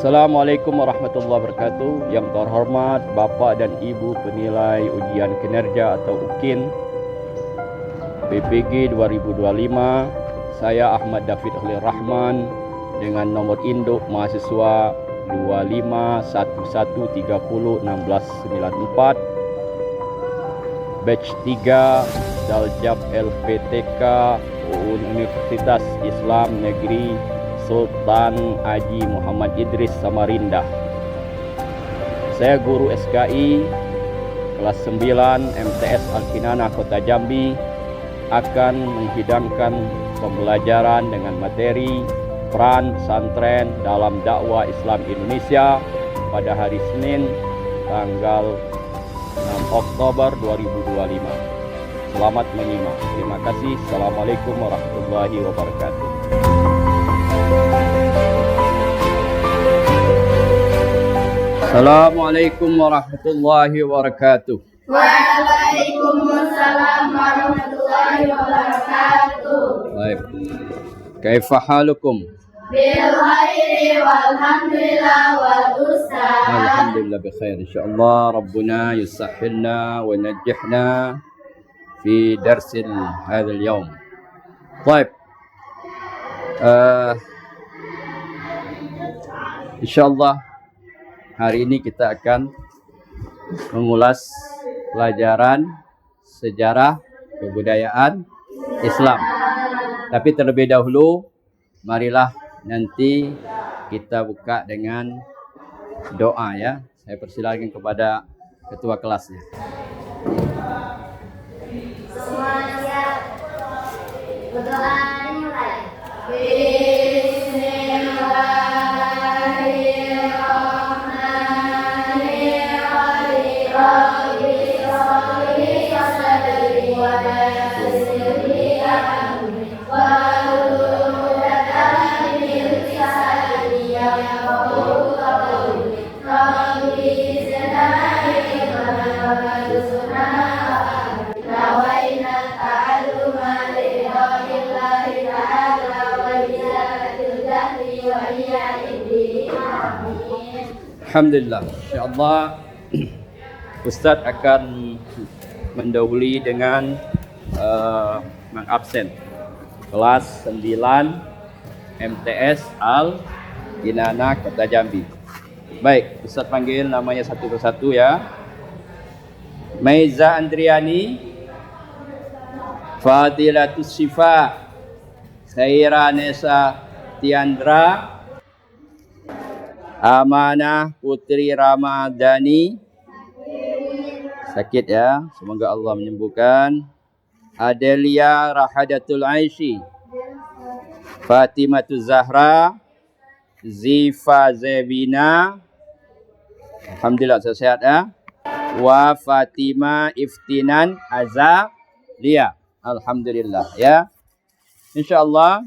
Assalamualaikum warahmatullahi wabarakatuh. Yang terhormat Bapak dan Ibu penilai ujian kinerja atau UKIN PPG 2025, saya Ahmad David Khalil Rahman dengan nomor induk mahasiswa 2511301694, batch 3 Daljab LPTK Universitas Islam Negeri Sultan Haji Muhammad Idris Samarinda. Saya guru SKI kelas 9 MTS Al-Kinanah Kota Jambi, akan menghidangkan pembelajaran dengan materi peran pesantren dalam dakwah Islam Indonesia pada hari Senin tanggal 6 Oktober 2025. Selamat menyimak. Terima kasih. Assalamualaikum warahmatullahi wabarakatuh. Assalamualaikum warahmatullahi wabarakatuh. Waalaikumsalam warahmatullahi wabarakatuh. Baik. Kaifa halukum? Bil khairi walhamdulillah wal ustaz. Alhamdulillah bi khair insyaallah. Rabbuna yusahhilna wa najjihna fi darsil hadzal yaum. Baik. Insyaallah hari ini kita akan mengulas pelajaran sejarah kebudayaan Islam. Tapi terlebih dahulu, marilah nanti kita buka dengan doa ya. Saya persilakan kepada ketua kelasnya. Semuanya berdoa dimulai. Alhamdulillah, insyaallah Ustaz akan mendahului dengan mengabsen kelas 9 MTS Al-Kinanah Kota Jambi. Baik, Ustaz panggil namanya satu persatu ya. Maiza Andriani, Fadilatus Syifa, Khaira Nesa Tiandra, Amanah Putri Ramadhani, sakit ya, semoga Allah menyembuhkan. Adelia Rahadatul Aishi, Fatimatul Zahra, Zifa Zebina, alhamdulillah sehat ya. Wa Fatima Iftinan Azalia, alhamdulillah ya. Insyaallah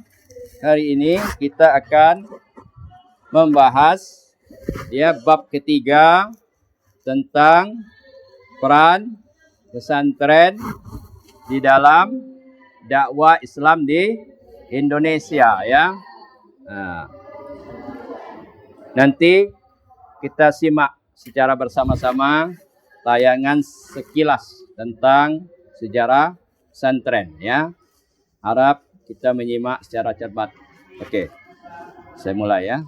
hari ini kita akan membahas ya bab ketiga tentang peran pesantren di dalam dakwah Islam di Indonesia ya. Nah, nanti kita simak secara bersama-sama tayangan sekilas tentang sejarah pesantren ya. Harap kita menyimak secara cermat. Oke. Saya mulai ya.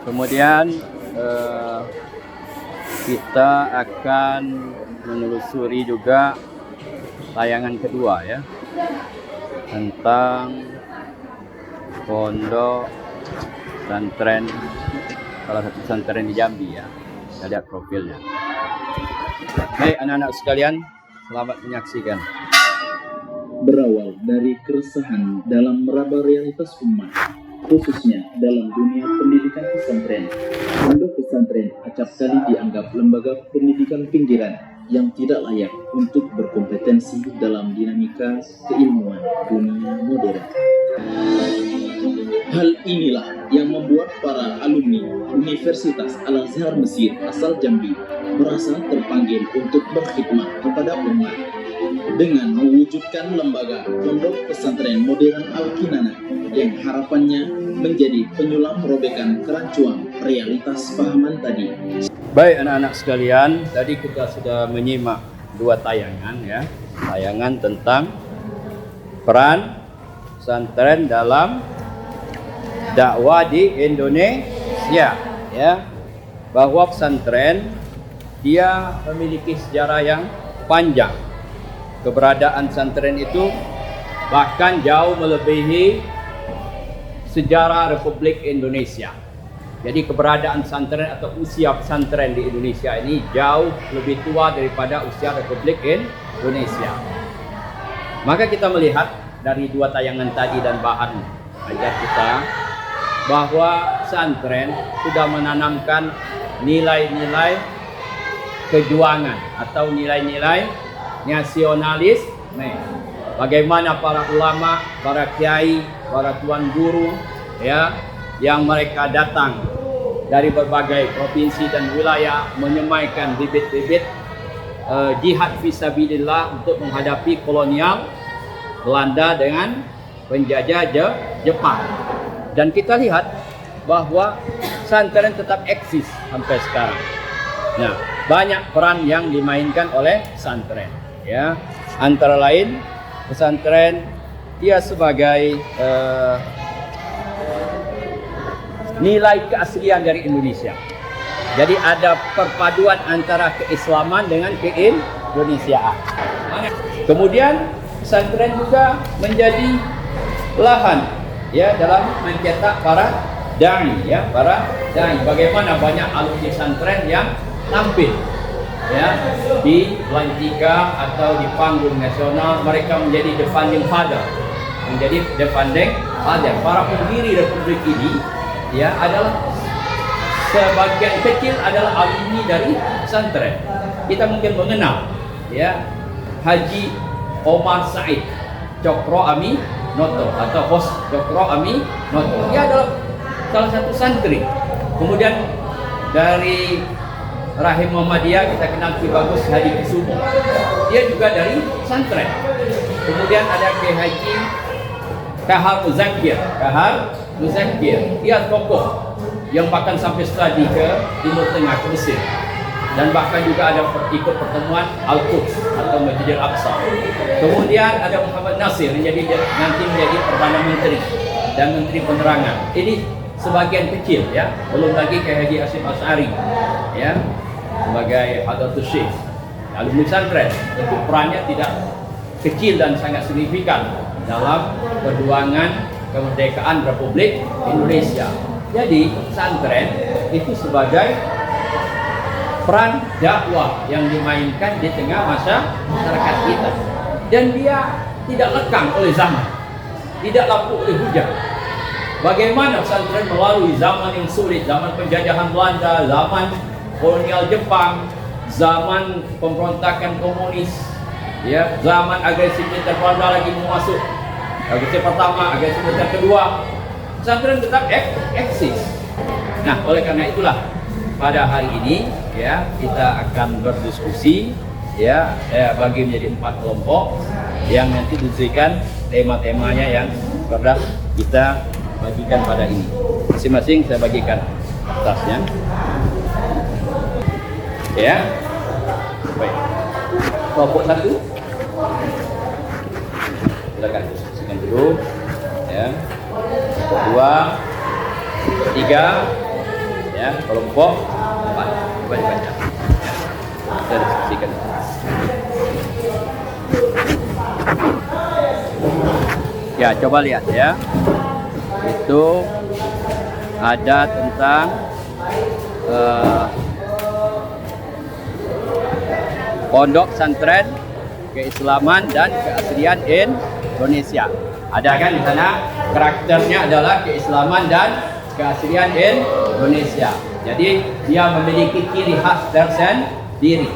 Kemudian kita akan menelusuri juga tayangan kedua ya, tentang pondok pesantren, salah satu pesantren di Jambi ya. Kita lihat profilnya. Baik anak-anak sekalian, selamat menyaksikan. Berawal dari keresahan dalam meraba realitas umat, khususnya dalam dunia pendidikan pesantren. Pondok pesantren acap kali dianggap lembaga pendidikan pinggiran yang tidak layak untuk berkompetensi dalam dinamika keilmuan dunia modern. Hal inilah yang membuat para alumni Universitas Al-Azhar Mesir asal Jambi merasa terpanggil untuk berkhidmat kepada umat dengan mewujudkan lembaga Pondok Pesantren Modern Al-Kinana yang harapannya menjadi penyulam robekan kerancuan realitas pahaman tadi. Baik anak-anak sekalian, tadi kita sudah menyimak dua tayangan ya. Tayangan tentang peran pesantren dalam dakwah di Indonesia ya. Bahwa pesantren dia memiliki sejarah yang panjang. Keberadaan pesantren itu bahkan jauh melebihi sejarah Republik Indonesia. Jadi keberadaan pesantren atau usia pesantren di Indonesia ini jauh lebih tua daripada usia Republik Indonesia. Maka kita melihat dari dua tayangan tadi dan bahan ajar kita bahwa pesantren sudah menanamkan nilai-nilai kejuangan atau nilai-nilai nasionalisme. Bagaimana para ulama, para kiai, para tuan guru ya yang mereka datang dari berbagai provinsi dan wilayah menyemaikan bibit-bibit jihad fisabilillah untuk menghadapi kolonial Belanda dengan penjajah Jepang. Dan kita lihat bahwa pesantren tetap eksis sampai sekarang. Nah, banyak peran yang dimainkan oleh pesantren ya. Antara lain pesantren dia sebagai nilai keaslian dari Indonesia. Jadi ada perpaduan antara keislaman dengan keindonesiaan. Kemudian pesantren juga menjadi lahan ya dalam mencetak para dai ya, para dai. Bagaimana banyak alumni pesantren yang tampil ya di pelantikan atau di panggung nasional, mereka menjadi the founding father, para pendiri republik ini ya adalah sebagian kecil adalah alumni dari pesantren. Kita mungkin mengenal ya Haji Omar Said Cokro Aminoto atau Hos Cokro Aminoto. Dia adalah salah satu santri. Kemudian dari Rahim Muhammadiyah kita kenal Ki Bagus Hadi Kusumo. Dia juga dari pesantren. Kemudian ada Kiai Haji Kahar Muzakir. Dia tokoh yang bahkan sampai studi ke Timur Tengah, ke Mesir. Dan bahkan juga ada ikut pertemuan Al-Quds atau Masjidil Aqsa. Kemudian ada Muhammad Nasir yang nanti menjadi Perdana Menteri dan Menteri Penerangan. Ini sebagian kecil ya, belum lagi Kiai Haji Hasyim Asy'ari ya sebagai Hadratus Syekh alumni pesantren. Tentu perannya tidak kecil dan sangat signifikan dalam perjuangan kemerdekaan Republik Indonesia. Jadi pesantren itu sebagai peran dakwah yang dimainkan di tengah masyarakat kita, dan dia tidak lekang oleh zaman, tidak lapuk oleh hujan. Bagaimana pesantren melalui zaman yang sulit, zaman penjajahan Belanda, zaman kolonial Jepang, zaman pemberontakan komunis, ya, zaman agresi militer Belanda lagi mau masuk, agresi pertama, agresi militer kedua, pesantren tetap eksis. Nah, oleh karena itulah pada hari ini ya kita akan berdiskusi ya bagi menjadi 4 kelompok yang nanti diberikan tema-temanya yang sudah kita bagikan pada ini. Masing-masing saya bagikan kertasnya. Ya. Baik. Kelompok 1. Silakan diskusikan dulu. Ya. Kelompok 2, kelompok 3, ya, kelompok 4. Coba dibaca. Ya. Kita diskusikan. Ya, coba lihat ya. Itu ada tentang pondok pesantren, keislaman dan keaslian Indonesia. Ada kan di sana karakternya adalah keislaman dan keaslian Indonesia. Jadi dia memiliki ciri khas tersendiri.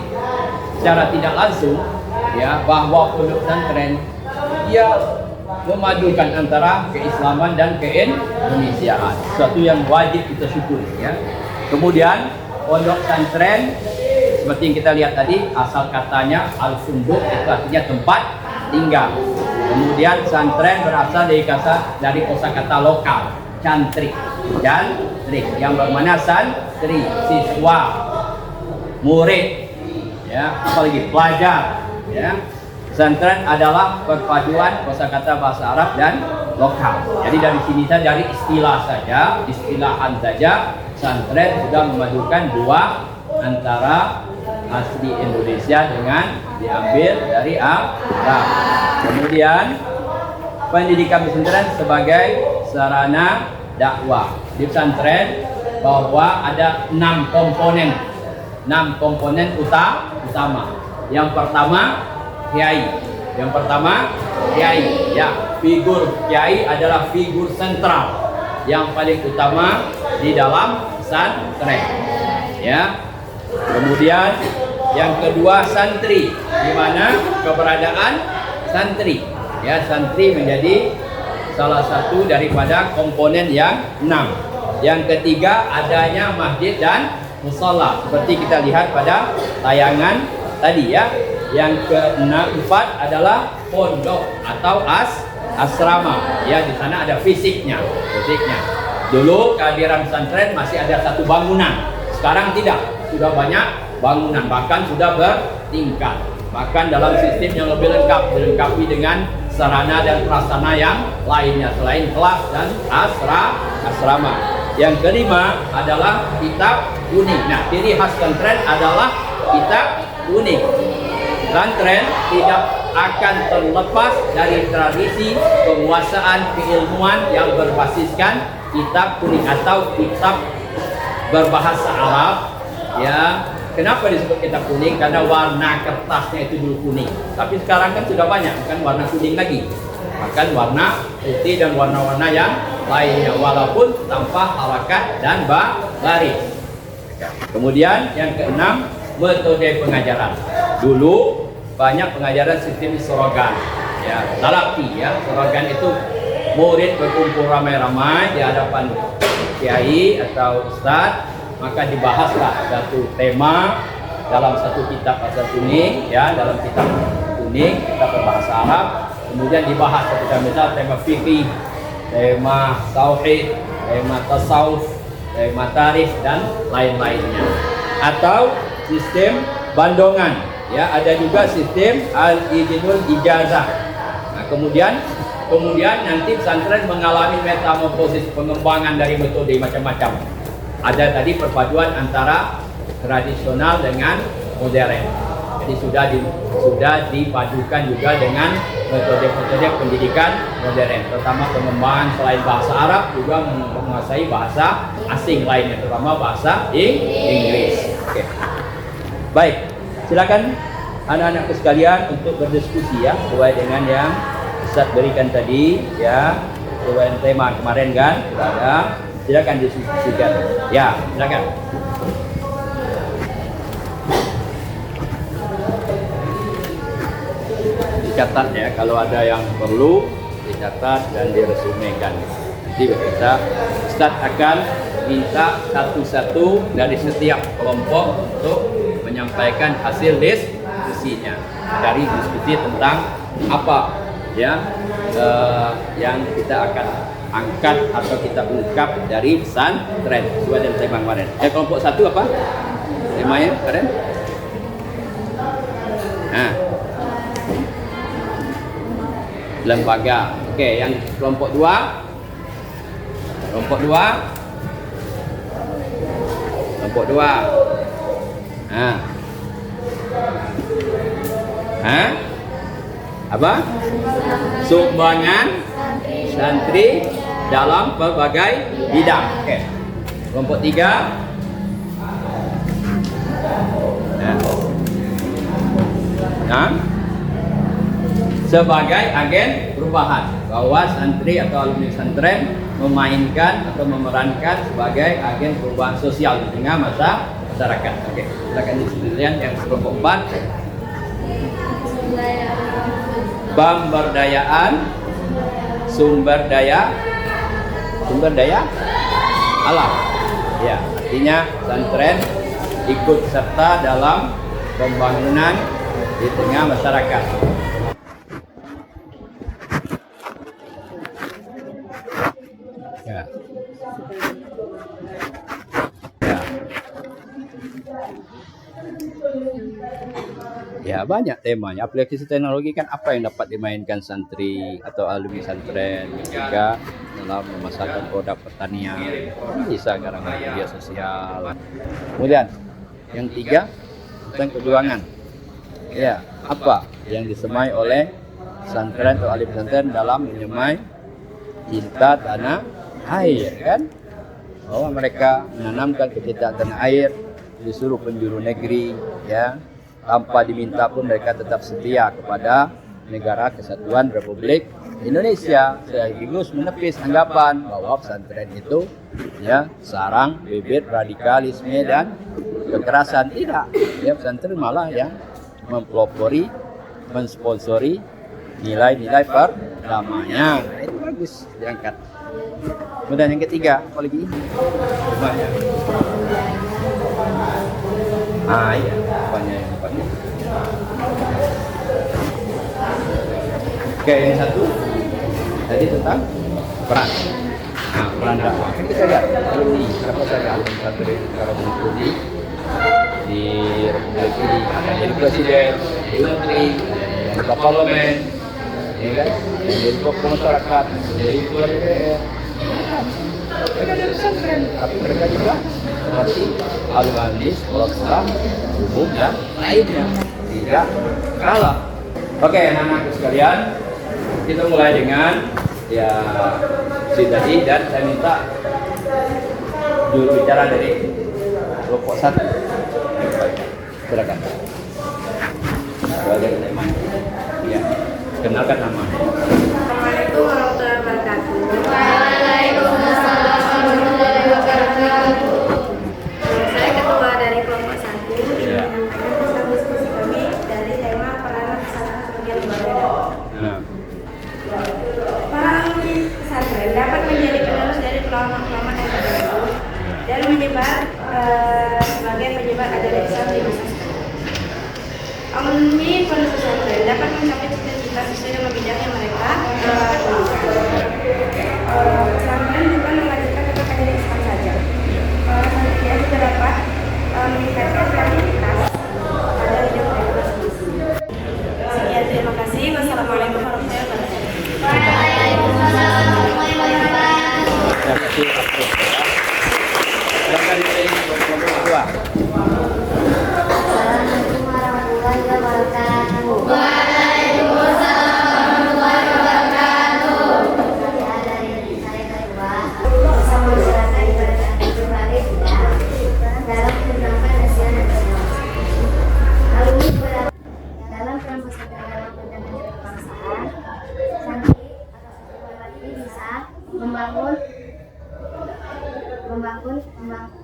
Secara tidak langsung ya, bahwa pondok pesantren dia memadukan antara keislaman dan keindonesiaan, sesuatu yang wajib kita syukuri ya. Kemudian pondok pesantren seperti yang kita lihat tadi, asal katanya al-funduk itu artinya tempat tinggal. Kemudian pesantren berasal dari kosakata lokal, cantrik, yang bermakna santri, siswa, murid, ya, apalagi pelajar, ya. Pesantren adalah perpaduan kosakata bahasa Arab dan lokal. Jadi dari sini saja, dari istilahan saja, pesantren sudah memadukan dua antara asli Indonesia dengan diambil dari Arab. Kemudian pendidikan pesantren sebagai sarana dakwah. Di pesantren bahwa ada 6 komponen utama. Yang pertama kiai. Ya, figur kiai adalah figur sentral yang paling utama di dalam pesantren. Ya. Kemudian yang kedua santri, di mana keberadaan santri. Ya, santri menjadi salah satu daripada komponen yang 6. Yang ketiga adanya masjid dan mushola, seperti kita lihat pada tayangan tadi ya. Yang keempat adalah pondok atau asrama. Ya, di sana ada fisiknya. Dulu kehadiran pesantren masih ada satu bangunan. Sekarang tidak, sudah banyak bangunan, bahkan sudah bertingkat. Bahkan dalam sistem yang lebih lengkap, dilengkapi dengan sarana dan prasarana yang lainnya selain kelas dan asrama. Yang kelima adalah kitab kuning. Nah, ciri khas pesantren adalah kitab kuning. Pesantren tidak akan terlepas dari tradisi penguasaan keilmuan yang berbasiskan kitab kuning atau kitab berbahasa Arab. Ya, kenapa disebut kitab kuning? Karena warna kertasnya itu dulu kuning. Tapi sekarang kan sudah banyak, bukan warna kuning lagi, bahkan warna putih dan warna-warna yang lainnya, walaupun tanpa harakat dan baris. Kemudian yang keenam, metode pengajaran. Dulu banyak pengajaran sistem sorogan, ya, talapi ya. Sorogan itu murid berkumpul ramai-ramai di hadapan kiai atau ustadz, maka dibahaslah satu tema dalam satu kitab asal kuning, ya, dalam kitab kuning, kitab berbahasa Arab. Kemudian dibahas seperti misal tema fikih, tema tauhid, tema tasawuf, tema tarikh dan lain-lainnya. Atau sistem bandongan, ya, ada juga sistem al-ijinul ijazah. Nah, kemudian nanti pesantren mengalami metamorfosis, pengembangan dari metode macam-macam. Ada tadi perpaduan antara tradisional dengan modern. Jadi sudah dipadukan juga dengan metode-metode pendidikan modern, terutama pengembangan selain bahasa Arab juga menguasai bahasa asing lainnya, terutama bahasa Inggris. Oke. Baik, silakan anak-anakku sekalian untuk berdiskusi ya, sesuai dengan yang Ustaz berikan tadi ya, sesuai tema kemarin kan sudah ada. Silakan diskusikan. Ya, silakan. Dicatat ya, kalau ada yang perlu dicatat dan diresumekan. Nanti kita Ustaz akan minta satu-satu dari setiap kelompok untuk menyampaikan hasil diskusinya. Dari diskusi tentang apa ya yang kita akan angkat atau kita ungkap dari pesantren sesuai dengan tema kemarin. Kelompok satu apa temanya kemarin? Nah, lembaga. Oke, yang kelompok dua. Apa? Sumbangan santri dalam berbagai bidang. Oke. Kelompok 3. sebagai agen perubahan, bahwa santri atau alumni pesantren memainkan atau memerankan sebagai agen perubahan sosial di tengah masyarakat. Oke, silakan disebutkan yang kelompok 4. Pemberdayaan sumber daya alam. Ya, artinya pesantren ikut serta dalam pembangunan di tengah masyarakat. Ya. Ya, banyak temanya. Aplikasi teknologi kan apa yang dapat dimainkan santri atau alumni santren juga dalam memasarkan produk pertanian. Bisa sekarang media sosial. Kemudian yang 3 tentang perjuangan. Ya, apa yang disemai oleh santren atau alumni santren dalam menyemai cinta tanah air, kan? Bahwa mereka menanamkan kecintaan tanah air, disuruh penjuru negeri, ya, tanpa diminta pun mereka tetap setia kepada negara kesatuan Republik Indonesia, sekaligus menepis anggapan bahwa pesantren itu ya sarang bibit radikalisme dan kekerasan. Tidak, ya, pesantren malah yang mempelopori, mensponsori nilai-nilai perdamaian. Nah, itu bagus diangkat. Kemudian yang ketiga, apa lagi? Banyak. Iya, banyak yang depannya. Oke, yang satu tadi tentang peran. Nah, peran dakwah. Kan kita lihat alumni, berapa saja alumni santri sekarang mengikuti di Republik ini, ada jadi presiden, jadi menteri, jadi parlemen, ya kan? Jadi tokoh masyarakat, jadi ketua DPR. Mereka dari pesantren, tapi mereka juga seperti alumni sekolah-sekolah umum dan lainnya, tidak kalah. Oke, anak-anakku sekalian, kita mulai dengan ya si tadi, dan saya minta juru bicara dari kelompok 1. Silakan. Sebagai tema. Ya, kenalkan nama. Assalamualaikum warahmatullahi wabarakatuh. Waalaikumsalam warahmatullahi wabarakatuh. Saya ketua dari kelompok 1 Ya. menyampaikan pesan diskusi kami dari tema peranan pesantren sebagai lembaga dakwah. Nah, Para alumni pesantren dapat menjadi penerus dari ulama-ulama yang terdahulu dan menyebar sebagai penyebar ajaran Islam di masa sekarang. Alumni pondok pesantren dapat mencapai cita-cita sesuai dengan bidang yang mereka pesantren bukan mengajarkan tentang ajaran Islam saja. Dia juga dapat meningkatkan kreativitas pada bidang mereka masing-masing. Sekian, terima kasih. Wassalamualaikum warahmatullahi wabarakatuh. Waalaikumsalam warahmatullahi wabarakatuh. terima kasih. Silakan dari kelompok 2. Assalamualaikum warahmatullahi wabarakatuh. Waalaikumsalam warahmatullahi wabarakatuh. Saya kedua bersama masyarakat ibadah di berbagai bidang dalam penerapan Asia nasional. Alumni berada dalam peran pesantren dalam pendampingan kebangsaan, santri atau santri ini bisa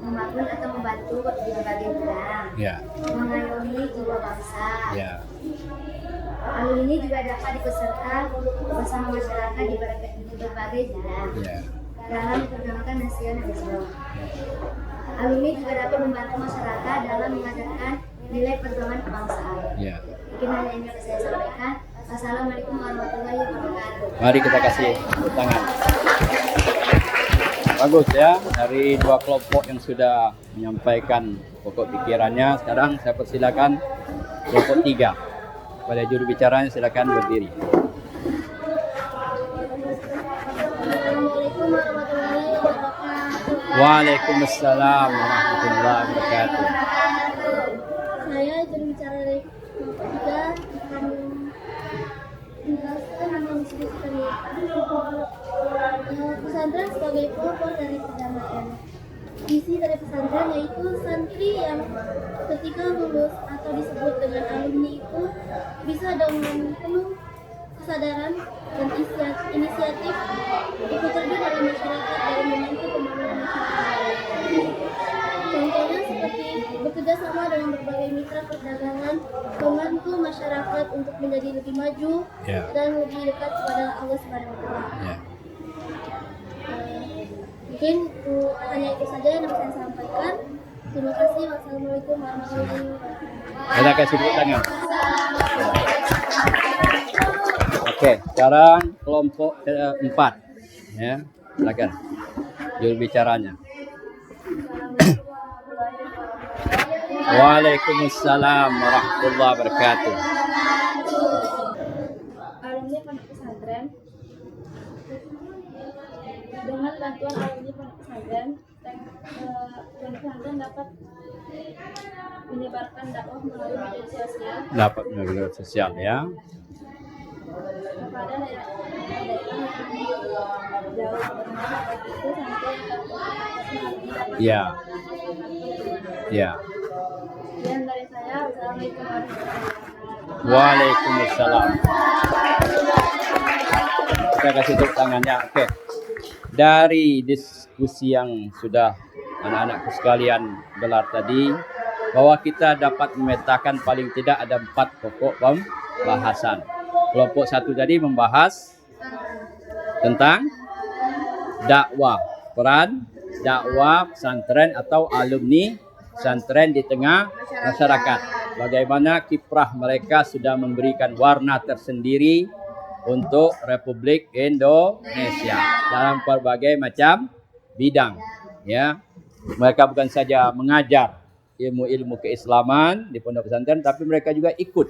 membangun atau membantu di berbagai bidang, Ya, mengayomi jiwa bangsa. ya. Alumni juga dapat dipeserta bersama masyarakat di berbagai bidang Ya. dalam pergerakan nasionalisme. Alumni juga dapat membantu masyarakat dalam mengajarkan nilai perjuangan kebangsaan. Ya. Mungkin hanya ini yang saya sampaikan. Assalamualaikum warahmatullahi wabarakatuh. Mari kita kasih tepuk tangan. Bagus ya, dari 2 kelompok yang sudah menyampaikan pokok pikirannya. Sekarang saya persilakan kelompok 3. Pada juru bicaranya silakan berdiri. Assalamualaikum warahmatullahi wabarakatuh. Waalaikumsalam warahmatullahi wabarakatuh. Saya juru bicara dari kelompok 3 akan menjelaskan tentang diskusi kami. Pesantren sebagai pelopor dari perdamaian. Visi dari pesantren yaitu santri yang ketika lulus atau disebut dengan alumni itu bisa dengan penuh kesadaran dan inisiatif ikut terjun dalam masyarakat dalam membantu pembangunan masyarakat. Contohnya seperti bekerja sama dengan berbagai mitra perdagangan, membantu masyarakat untuk menjadi lebih maju dan lebih dekat kepada Allah Subhanahu wa Ta'ala. Mungkin hanya itu saja yang dapat saya sampaikan. Terima kasih. Wassalamualaikum warahmatullahi wabarakatuh. Kita kasih tepuk tangan. Oke, sekarang kelompok 4. Ya, silakan. Juru bicaranya. Waalaikumsalam warahmatullahi wabarakatuh. Alumni pondok pesantren. Dengan bantuan alumni pondok pesantren, pondok pesantren dapat menyebarkan dakwah melalui media sosial Dapat media sosial ya. kepada daerah yang jauh seperti itu sampai ke Ya. Ya. dan dari saya, wassalamualaikum warahmatullahi wabarakatuh. Waalaikumsalam. Saya kasih tepuk tangannya. Oke. Dari diskusi yang sudah anak-anakku sekalian gelar tadi, bahwa kita dapat memetakan paling tidak ada 4 pokok pembahasan. Kelompok 1 tadi membahas tentang dakwah, peran dakwah pesantren atau alumni pesantren di tengah masyarakat. Bagaimana kiprah mereka sudah memberikan warna tersendiri untuk Republik Indonesia dalam berbagai macam bidang. Ya, mereka bukan saja mengajar ilmu-ilmu keislaman di pondok pesantren, tapi mereka juga ikut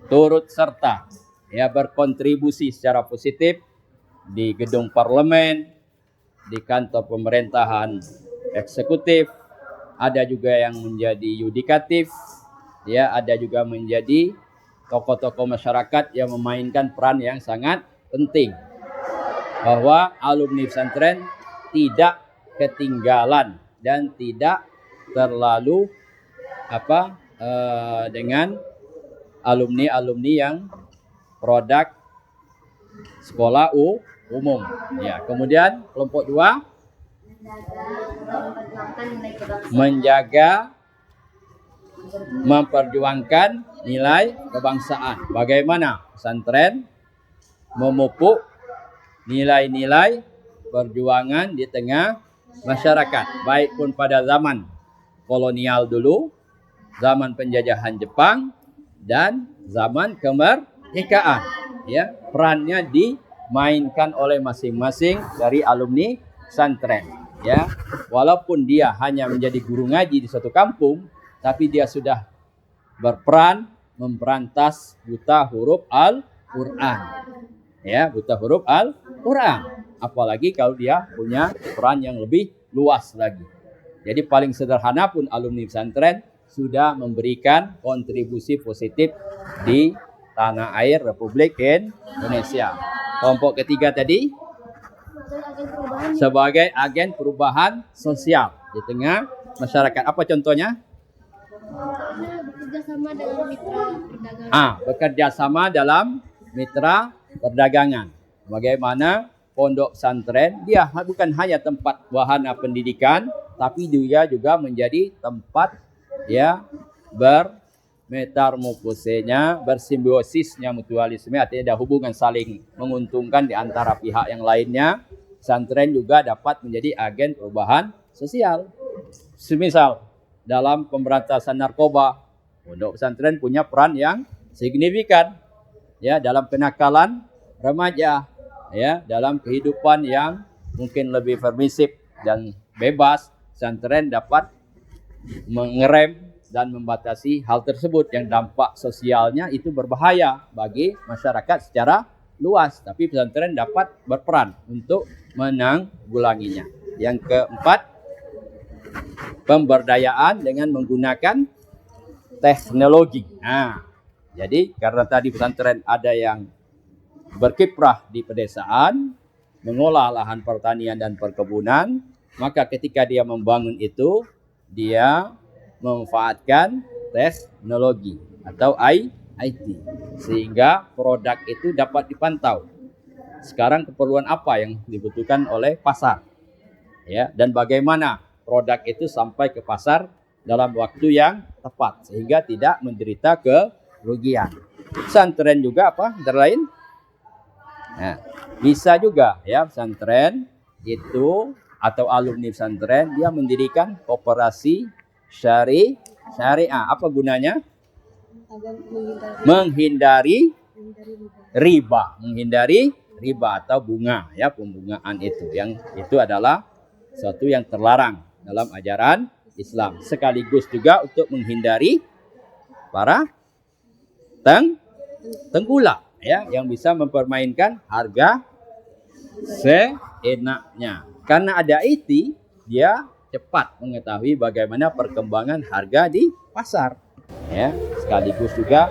turut serta ya berkontribusi secara positif di gedung parlemen, di kantor pemerintahan eksekutif, ada juga yang menjadi yudikatif, ya ada juga menjadi tokoh-tokoh masyarakat yang memainkan peran yang sangat penting. Bahwa alumni pesantren tidak ketinggalan dan tidak terlalu dengan alumni-alumni yang produk sekolah umum. Ya, kemudian kelompok 2 menjaga memperjuangkan nilai kebangsaan. Bagaimana pesantren memupuk nilai-nilai perjuangan di tengah masyarakat, baik pun pada zaman kolonial dulu, zaman penjajahan Jepang, dan zaman kemerdekaan. Ya, perannya dimainkan oleh masing-masing dari alumni pesantren. Ya, walaupun dia hanya menjadi guru ngaji di suatu kampung, tapi dia sudah berperan memberantas buta huruf Al-Quran. Ya, buta huruf Al-Quran. Apalagi kalau dia punya peran yang lebih luas lagi. Jadi paling sederhana pun alumni pesantren sudah memberikan kontribusi positif di tanah air Republik Indonesia. Kelompok ketiga tadi sebagai agen perubahan sosial di tengah masyarakat. Apa contohnya? Bekerja sama dengan mitra perdagangan. Bekerja sama dalam mitra perdagangan. Bagaimana pondok pesantren dia bukan hanya tempat wahana pendidikan, tapi dia juga menjadi tempat ya bermetamorfosenya, bersimbiosisnya mutualisme, artinya ada hubungan saling menguntungkan di antara pihak yang lainnya. Pesantren juga dapat menjadi agen perubahan sosial. Semisal dalam pemberantasan narkoba, pondok pesantren punya peran yang signifikan ya dalam kenakalan remaja, ya dalam kehidupan yang mungkin lebih permisif dan bebas. Pesantren dapat mengerem dan membatasi hal tersebut yang dampak sosialnya itu berbahaya bagi masyarakat secara luas, tapi pesantren dapat berperan untuk menanggulanginya. Yang keempat, pemberdayaan dengan menggunakan teknologi. Jadi karena tadi pesantren ada yang berkiprah di pedesaan, mengolah lahan pertanian dan perkebunan, maka ketika dia membangun itu, dia memanfaatkan teknologi atau IT. Sehingga produk itu dapat dipantau. Sekarang keperluan apa yang dibutuhkan oleh pasar. Ya, dan bagaimana produk itu sampai ke pasar dalam waktu yang tepat sehingga tidak menderita kerugian. Pesantren juga apa? Antara lain. Nah, bisa juga ya pesantren itu atau alumni pesantren dia mendirikan koperasi syariah. Apa gunanya? Menghindari riba atau bunga ya, pembungaan itu. Yang itu adalah sesuatu yang terlarang dalam ajaran Islam. Sekaligus juga untuk menghindari para tengkulak ya yang bisa mempermainkan harga seenaknya. Karena ada IT, dia cepat mengetahui bagaimana perkembangan harga di pasar. Ya, sekaligus juga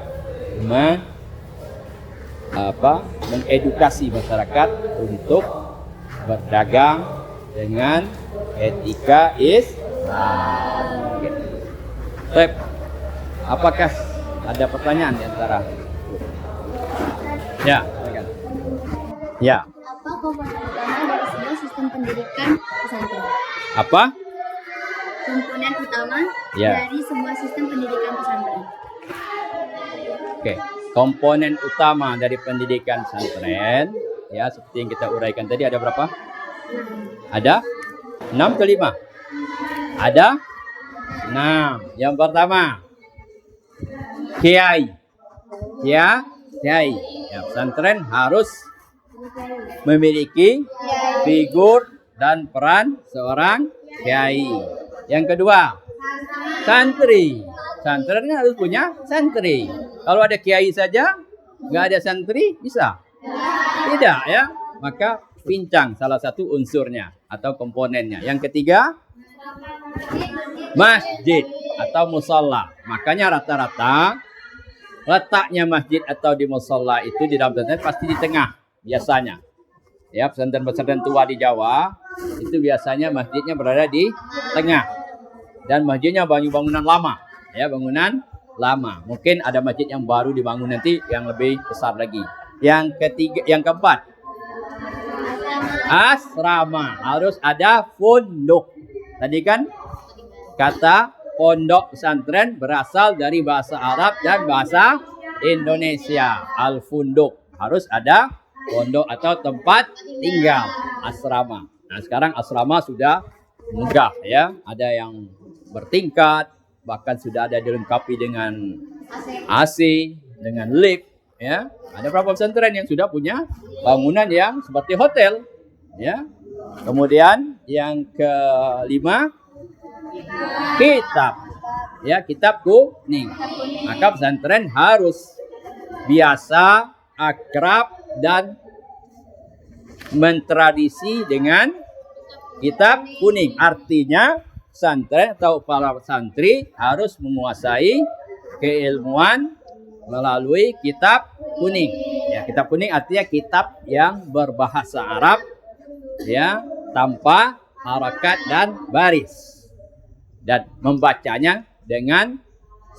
mengedukasi masyarakat untuk berdagang dengan etika Islam. Baik. Apakah ada pertanyaan di antara? Ya, silakan. Ya. Apa komponen utama dari sebuah sistem pendidikan pesantren? Apa? Komponen utama Ya. dari sebuah sistem pendidikan pesantren. Oke. Komponen utama dari pendidikan pesantren ya seperti yang kita uraikan tadi ada berapa? Ada 6 ke 5? Ada 6. Yang pertama kiai. Ya, pesantren harus memiliki figur dan peran seorang kiai. Yang kedua, santri. Pesantren harus punya santri. Kalau ada kiai saja, nggak ada santri, bisa? Tidak ya. Maka pincang salah satu unsurnya atau komponennya. Yang ketiga, masjid atau musalla. Makanya rata-rata letaknya masjid atau di musalla itu di dalam pesantren pasti di tengah biasanya. Ya, pesantren-pesantren tua di Jawa itu biasanya masjidnya berada di tengah. Dan masjidnya bangunan lama. Ya, bangunan lama. Mungkin ada masjid yang baru dibangun nanti yang lebih besar lagi. Yang keempat, asrama. Harus ada pondok. Tadi kan kata pondok pesantren berasal dari bahasa Arab dan bahasa Indonesia. Al-funduk. Harus ada pondok atau tempat tinggal. Asrama. Nah, sekarang asrama sudah megah ya. Ada yang bertingkat. Bahkan sudah ada dilengkapi dengan AC, dengan lift. Ya, ada beberapa pesantren yang sudah punya bangunan yang seperti hotel. Ya, kemudian yang kelima, kitab. Ya, kitab kuning. Maka pesantren harus biasa, akrab dan mentradisi dengan kitab kuning. Artinya pesantren atau para santri harus menguasai keilmuan melalui kitab kuning. Ya, kitab kuning artinya kitab yang berbahasa Arab ya, tanpa harakat dan baris. Dan membacanya dengan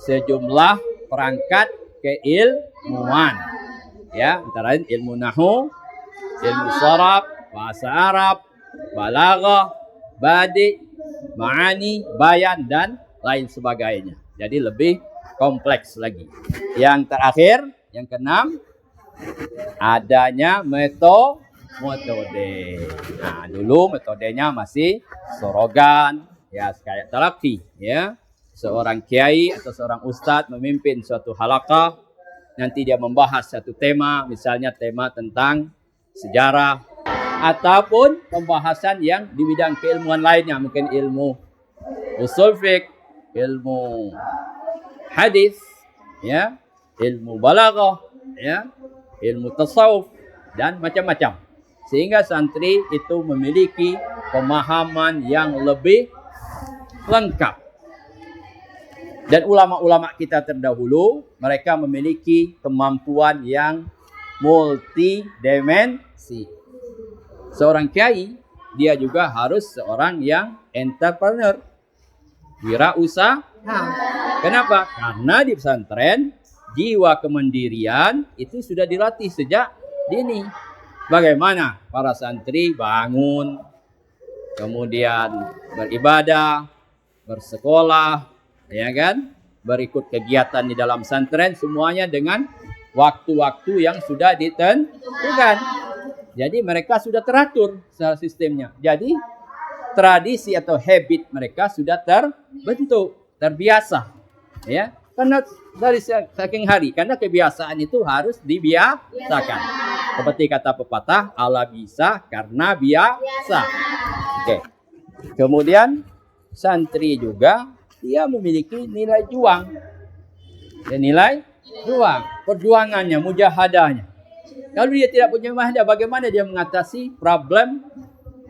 sejumlah perangkat keilmuan. Ya, antara lain ilmu nahwu, ilmu sharaf, bahasa Arab, balaghah, badi, ma'ani, bayan dan lain sebagainya. Jadi lebih kompleks lagi. Yang terakhir, yang keenam, adanya metode. Nah, dulu metodenya masih sorogan, ya kayak talaqi, ya. Seorang kiai atau seorang ustadz memimpin suatu halaqah, nanti dia membahas satu tema, misalnya tema tentang sejarah ataupun pembahasan yang di bidang keilmuan lainnya, mungkin ilmu usul fiqh, ilmu hadis, ya, ilmu balaghah, ya, ilmu tasawuf dan macam-macam. Sehingga santri itu memiliki pemahaman yang lebih lengkap. Dan ulama-ulama kita terdahulu, mereka memiliki kemampuan yang multidimensi. Seorang kiai, dia juga harus seorang yang entrepreneur, wirausaha. Kenapa? Karena di pesantren jiwa kemandirian itu sudah dilatih sejak dini. Bagaimana para santri bangun, kemudian beribadah, bersekolah, ya kan, berikut kegiatan di dalam pesantren, semuanya dengan waktu-waktu yang sudah ditentukan. Jadi mereka sudah teratur secara sistemnya. Jadi tradisi atau habit mereka sudah terbentuk, terbiasa. Ya, karena dari saking hari, karena kebiasaan itu harus dibiasakan. Seperti kata pepatah, Allah bisa karena biasa. Oke. Kemudian santri juga dia memiliki nilai juang. Dan nilai juang, perjuangannya, mujahadahnya. Kalau dia tidak punya mujahadah, bagaimana dia mengatasi problem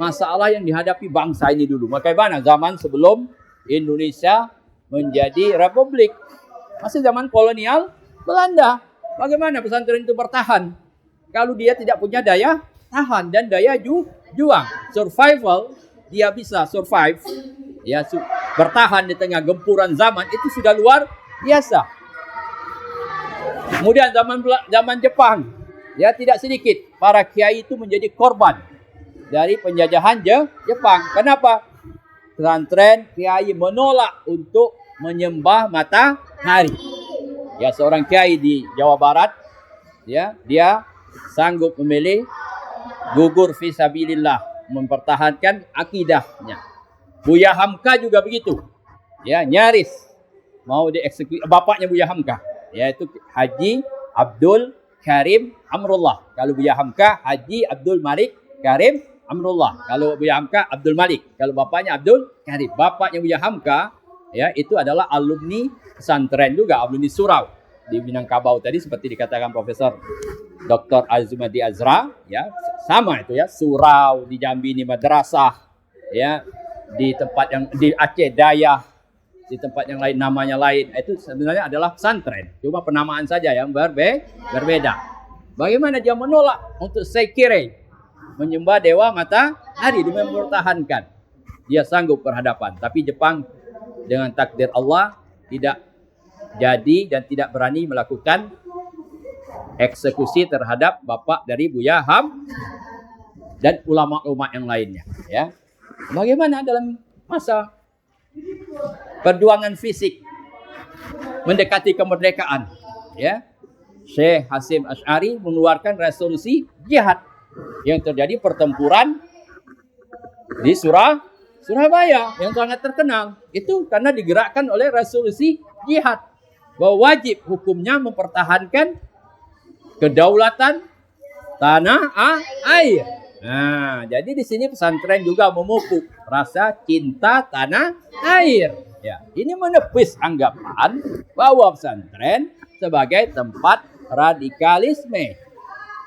masalah yang dihadapi bangsa ini dulu? Bagaimana zaman sebelum Indonesia menjadi republik? Masih zaman kolonial Belanda. Bagaimana pesantren itu bertahan? Kalau dia tidak punya daya tahan dan daya juang, survival, dia bisa survive, ya, bertahan di tengah gempuran zaman, itu sudah luar biasa. Kemudian zaman Jepang, ya, tidak sedikit para kiai itu menjadi korban dari penjajahan Jepang. Kenapa? Pesantren kiai menolak untuk menyembah matahari. Ya, seorang kiai di Jawa Barat, ya, dia sanggup memilih gugur fisabilillah, mempertahankan akidahnya. Buya Hamka juga begitu. Ya, nyaris mau dieksekusi bapaknya Buya Hamka, yaitu Haji Abdul Karim Amrullah. Kalau Buya Hamka, Haji Abdul Malik Karim Amrullah. Kalau Buya Hamka, Abdul Malik. Kalau bapaknya Abdul Karim. Bapaknya Buya Hamka, ya, itu adalah alumni pesantren juga, alumni surau di Minangkabau tadi, seperti dikatakan Profesor Dr. Azumadi Azra, ya, sama itu, ya, surau di Jambi ini madrasah, ya, di tempat yang di Aceh Dayah, di tempat yang lain namanya lain, itu sebenarnya adalah pesantren, cuma penamaan saja yang berbeda. Bagaimana dia menolak untuk sekire, menyembah dewa matahari demi mempertahankan, dia sanggup berhadapan. Tapi Jepang dengan takdir Allah tidak jadi dan tidak berani melakukan eksekusi terhadap bapak dari Buya Ham dan ulama-ulama yang lainnya, ya. Bagaimana dalam masa perjuangan fisik mendekati kemerdekaan, ya, Syekh Hasim Asy'ari mengeluarkan resolusi jihad yang terjadi pertempuran di Surabaya yang sangat terkenal. Itu karena digerakkan oleh resolusi jihad bahwa wajib hukumnya mempertahankan kedaulatan tanah air. Nah, jadi di sini pesantren juga memupuk rasa cinta tanah air. Ya, ini menepis anggapan bahwa pesantren sebagai tempat radikalisme.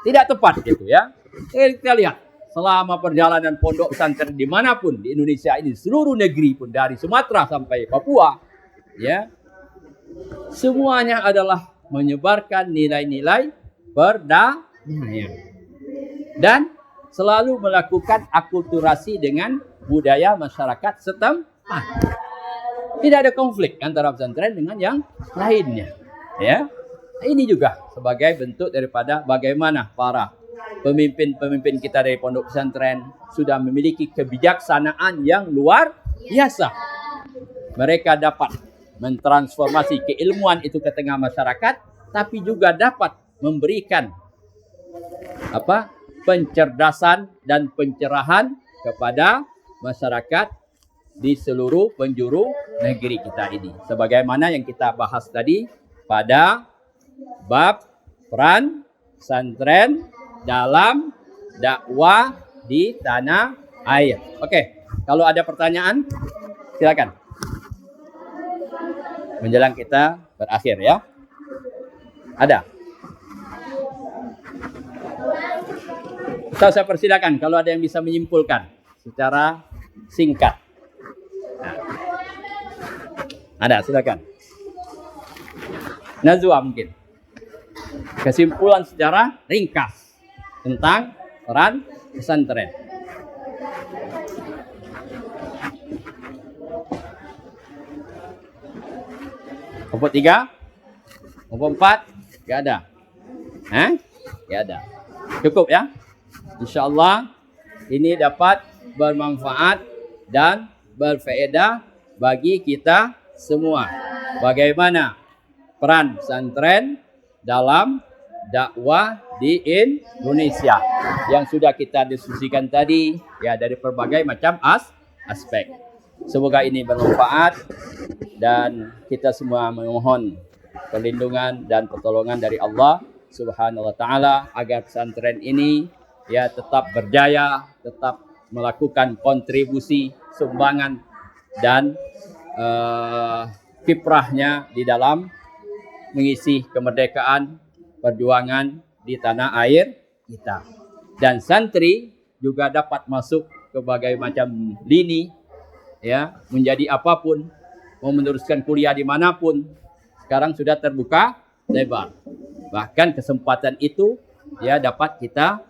Tidak tepat gitu, ya. Kita lihat selama perjalanan pondok pesantren dimanapun di Indonesia ini, seluruh negeri pun dari Sumatera sampai Papua, ya, semuanya adalah menyebarkan nilai-nilai perdamaian dan selalu melakukan akulturasi dengan budaya masyarakat setempat. Tidak ada konflik antara pesantren dengan yang lainnya, ya. Ini juga sebagai bentuk daripada bagaimana para pemimpin-pemimpin kita dari pondok pesantren sudah memiliki kebijaksanaan yang luar biasa. Mereka dapat mentransformasi keilmuan itu ke tengah masyarakat, tapi juga dapat memberikan pencerdasan dan pencerahan kepada masyarakat di seluruh penjuru negeri kita ini. Sebagaimana yang kita bahas tadi pada bab peran pesantren dalam dakwah di tanah air. Oke, kalau ada pertanyaan silakan. Menjelang kita berakhir, ya. Ada? Saya persilakan kalau ada yang bisa menyimpulkan secara singkat. Nah. Ada, silakan. Nazwa mungkin. Kesimpulan secara ringkas tentang peran pesantren. Kelompok 3, kelompok 4. Gak ada. Gak ada. Cukup ya. InsyaAllah ini dapat bermanfaat dan berfaedah bagi kita semua. Bagaimana peran pesantren dalam dakwah di Indonesia yang sudah kita diskusikan tadi ya, dari berbagai macam aspek. Semoga ini bermanfaat dan kita semua memohon perlindungan dan pertolongan dari Allah Subhanahu wa taala agar pesantren ini ya tetap berjaya, tetap melakukan kontribusi, sumbangan dan kiprahnya di dalam mengisi kemerdekaan perjuangan di tanah air kita. Dan santri juga dapat masuk ke berbagai macam lini ya, menjadi apapun, mau meneruskan kuliah dimanapun, sekarang sudah terbuka lebar. Bahkan kesempatan itu ya dapat kita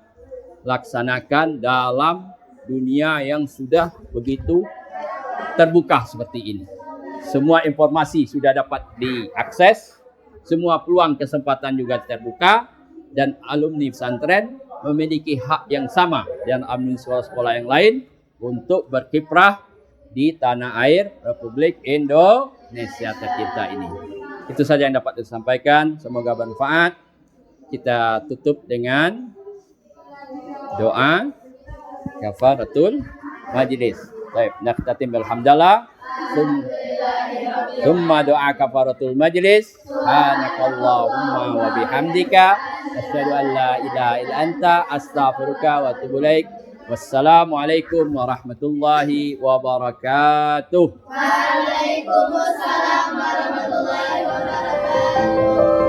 laksanakan dalam dunia yang sudah begitu terbuka seperti ini. Semua informasi sudah dapat diakses, semua peluang kesempatan juga terbuka, dan alumni pesantren memiliki hak yang sama dengan alumni sekolah-sekolah yang lain untuk berkiprah di tanah air Republik Indonesia tercinta ini. Itu saja yang dapat disampaikan. Semoga bermanfaat. Kita tutup dengan doa kafaratul majlis. Baik, naktatim bilhamdalillah. Thumma doa kafaratul majlis. Subhanakallahumma wa bihamdika asyhadu an la ilaha illa anta astaghfiruka wa atubu ilaik. Wassalamualaikum warahmatullahi wabarakatuh. Waalaikumsalam warahmatullahi wabarakatuh.